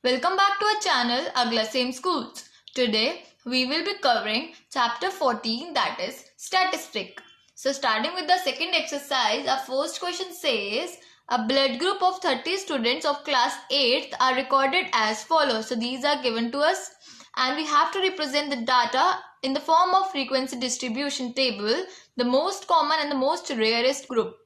Welcome back to our channel Agla Same Schools. Today we will be covering chapter 14, that is statistic. So starting with the second exercise, our first question says a blood group of 30 students of class 8th are recorded as follows. So these are given to us and we have to represent the data in the form of frequency distribution table, the most common and the most rarest group.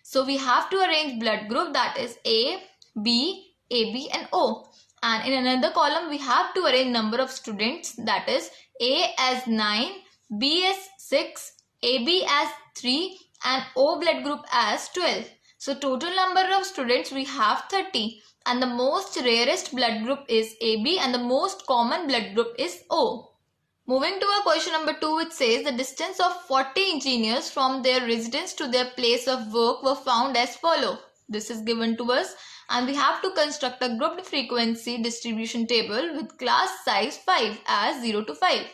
So we have to arrange blood group, that is A, B, AB and O. And in another column we have to arrange number of students, that is A as 9, B as 6, AB as 3 and O blood group as 12. So total number of students we have 30 and the most rarest blood group is AB and the most common blood group is O. Moving to our question number 2, which says the distance of 40 engineers from their residence to their place of work were found as follow. This is given to us and we have to construct a grouped frequency distribution table with class size 5 as 0 to 5.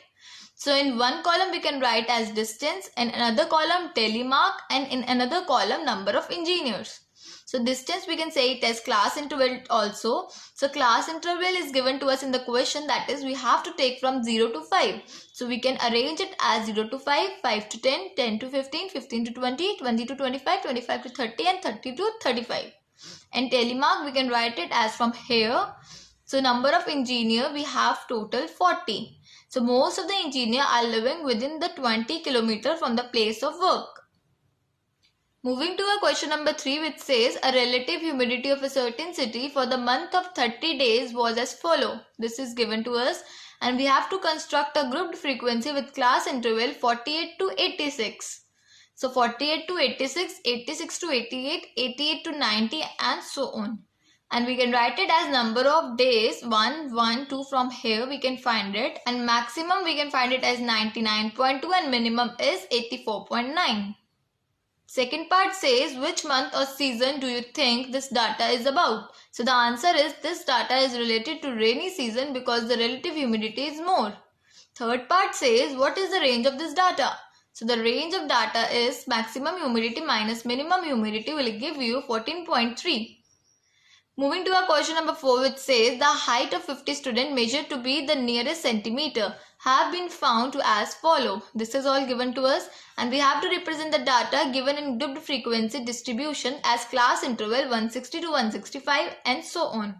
So in one column we can write as distance, in another column telemark and in another column number of engineers. So distance we can say it as class interval also. So class interval is given to us in the question, that is we have to take from 0 to 5. So we can arrange it as 0 to 5, 5 to 10, 10 to 15, 15 to 20, 20 to 25, 25 to 30 and 30 to 35. And telemark we can write it as from here. So number of engineer we have total 40. So most of the engineer are living within the 20 kilometer from the place of work. Moving to our question number 3, which says a relative humidity of a certain city for the month of 30 days was as follow. This is given to us and we have to construct a grouped frequency with class interval 48 to 86. So 48 to 86, 86 to 88, 88 to 90 and so on. And we can write it as number of days 1, 1, 2 from here we can find it, and maximum we can find it as 99.2 and minimum is 84.9. Second part says which month or season do you think this data is about? So the answer is this data is related to rainy season because the relative humidity is more. Third part says what is the range of this data? So the range of data is maximum humidity minus minimum humidity will give you 14.3. Moving to our question number 4, which says the height of 50 students measured to be the nearest centimeter have been found to as follow. This is all given to us and we have to represent the data given in grouped frequency distribution as class interval 160 to 165 and so on.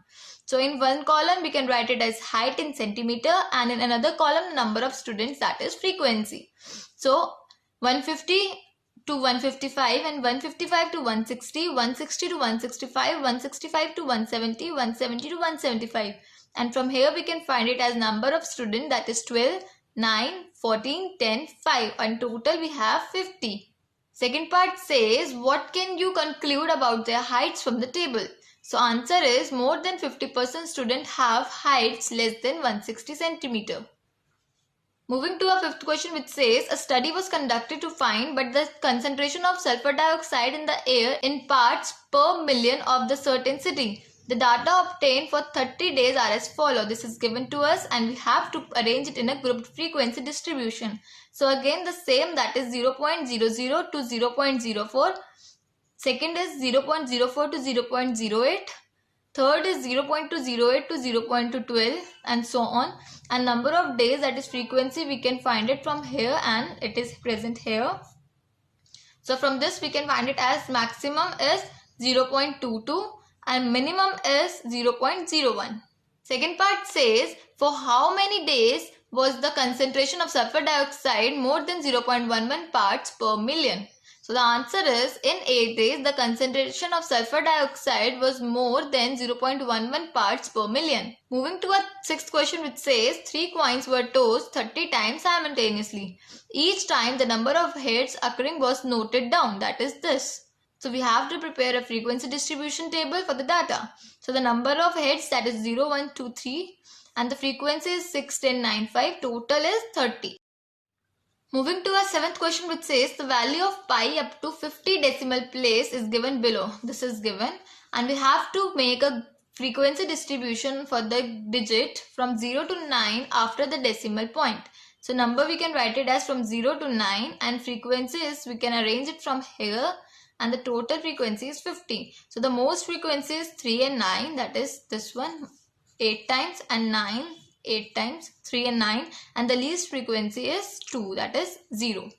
So in one column we can write it as height in centimeter and in another column number of students, that is frequency. So 150 to 155 and 155 to 160, 160 to 165, 165 to 170, 170 to 175. And from here we can find it as number of students, that is 12, 9, 14, 10, 5 and total we have 50. Second part says what can you conclude about their heights from the table? So answer is more than 50% students have heights less than 160 centimeter. Moving to our fifth question, which says a study was conducted to find but the concentration of sulfur dioxide in the air in parts per million of the certain city. The data obtained for 30 days are as follow. This is given to us and we have to arrange it in a grouped frequency distribution. So again the same, that is 0.00 to 0.04. Second is 0.04 to 0.08. Third is 0.208 to 0.212 and so on. And number of days, that is frequency, we can find it from here and it is present here. So from this we can find it as maximum is 0.22 and minimum is 0.01. Second part says for how many days was the concentration of sulfur dioxide more than 0.11 parts per million? So the answer is in 8 days the concentration of sulfur dioxide was more than 0.11 parts per million. Moving to our sixth question, which says 3 coins were tossed 30 times simultaneously. Each time the number of heads occurring was noted down, that is this. So we have to prepare a frequency distribution table for the data. So the number of heads, that is 0, 1, 2, 3 and the frequency is 6, 10, 9, 5. Total is 30. Moving to our seventh question, which says the value of pi up to 50 decimal place is given below. This is given and we have to make a frequency distribution for the digit from 0 to 9 after the decimal point. So number we can write it as from 0 to 9 and frequencies we can arrange it from here and the total frequency is 50. So the most frequency is 3 and 9, that is this one. 8 times, and 9 8 times, 3 and 9, and the least frequency is 2, that is 0.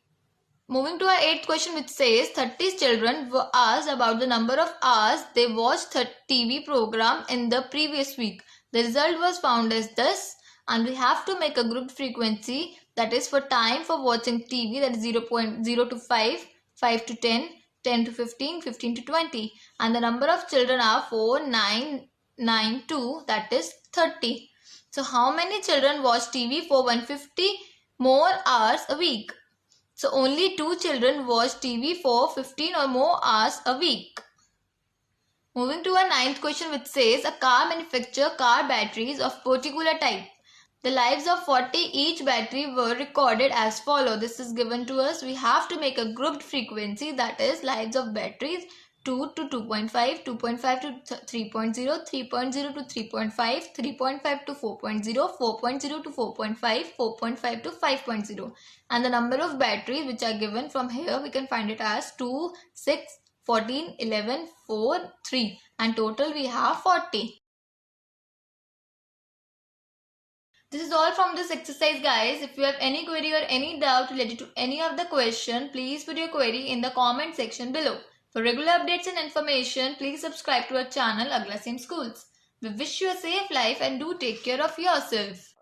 Moving to our 8th question, which says 30 children were asked about the number of hours they watched the TV program in the previous week. The result was found as this, and we have to make a grouped frequency, that is for time for watching TV, that is 0.0 to 5, 5 to 10, 10 to 15, 15 to 20, and the number of children are 4, 9, 9, 2, that is 30. So how many children watch TV for 150 more hours a week? So only 2 children watch TV for 15 or more hours a week. Moving to our 9th question, which says a car manufactures car batteries of particular type. The lives of 40 each battery were recorded as follow. This is given to us. We have to make a grouped frequency, that is lives of batteries 2 to 2.5, 2.5 to 3.0, 3.0 to 3.5, 3.5 to 4.0, 4.0 to 4.5, 4.5 to 5.0. And the number of batteries which are given from here, we can find it as 2, 6, 14, 11, 4, 3. And total we have 40. This is all from this exercise, guys. If you have any query or any doubt related to any of the question, please put your query in the comment section below. For regular updates and information, please subscribe to our channel Agla Same Schools. We wish you a safe life and do take care of yourself.